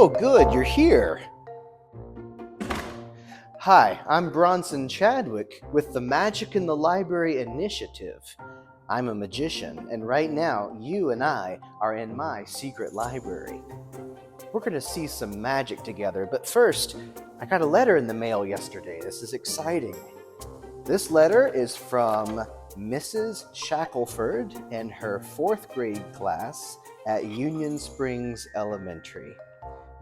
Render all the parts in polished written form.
Oh, good, you're here. Hi, I'm Bronson Chadwick with the Magic in the Library initiative. I'm a magician, and right now, you and I are in my secret library. We're going to see some magic together, but first, I got a letter in the mail yesterday. This is exciting. This letter is from Mrs. Shackelford and her 4th grade class at Union Springs Elementary.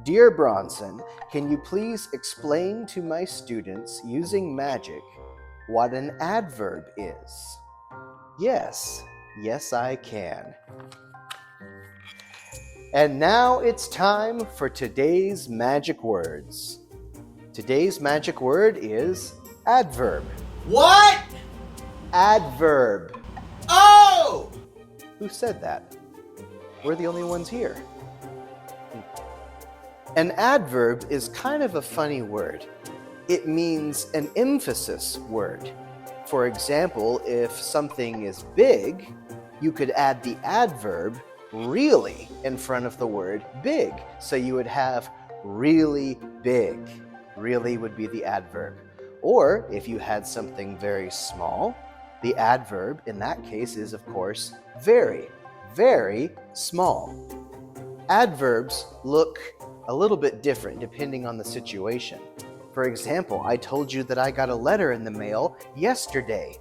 Dear Bronson, can you please explain to my students using magic what an adverb is? Yes, I can. And now it's time for today's magic words. Today's magic word is adverb. What? Adverb. Oh! Who said that? We're the only ones here. An adverb is kind of a funny word. It means an emphasis word. For example, if something is big, you could add the adverb really in front of the word big. So you would have really big. Really would be the adverb. Or if you had something very small, the adverb in that case is, of course, very, very small. Adverbs look a little bit different depending on the situation. For example, I told you that I got a letter in the mail yesterday.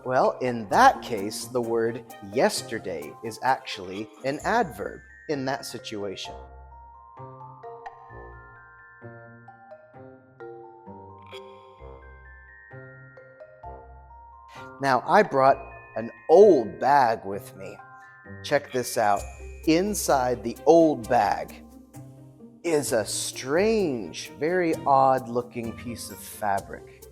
Well, in that case, the word yesterday is actually an adverb in that situation. Now, I brought an old bag with me. Check this out. Inside the old bag is a strange, very odd-looking piece of fabric.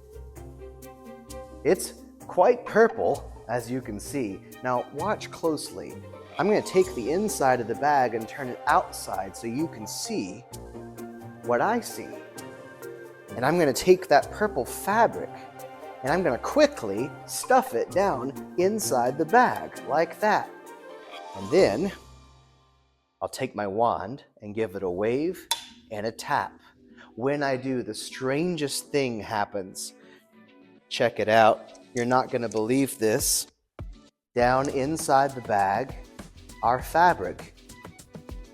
It's quite purple, as you can see. Now, watch closely. I'm going to take the inside of the bag and turn it outside so you can see what I see. And I'm going to take that purple fabric and I'm going to quickly stuff it down inside the bag, like that. And then I'll take my wand and give it a wave and a tap. When I do, the strangest thing happens. Check it out. You're not going to believe this. Down inside the bag, our fabric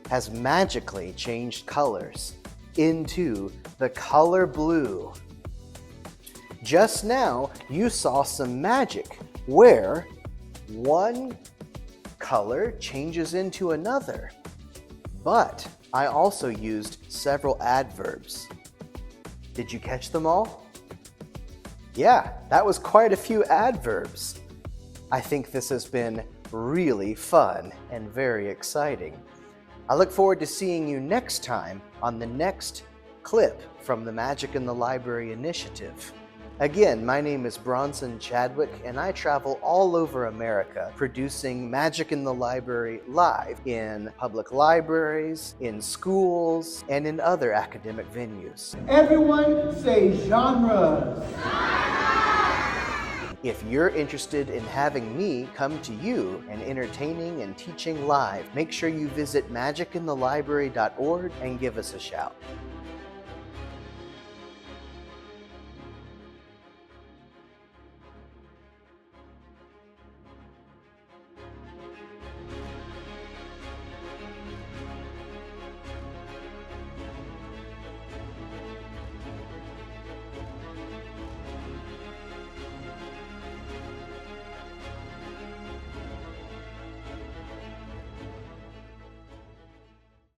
has magically changed colors into the color blue. Just now, you saw some magic where one color changes into another. But I also used several adverbs. Did you catch them all? Yeah, that was quite a few adverbs. I think this has been really fun and very exciting. I look forward to seeing you next time on the next clip from the Magic in the Library initiative. Again, my name is Bronson Chadwick, and I travel all over America producing Magic in the Library live in public libraries, in schools, and in other academic venues. Everyone say genres. If you're interested in having me come to you and entertaining and teaching live, make sure you visit magicinthelibrary.org and give us a shout.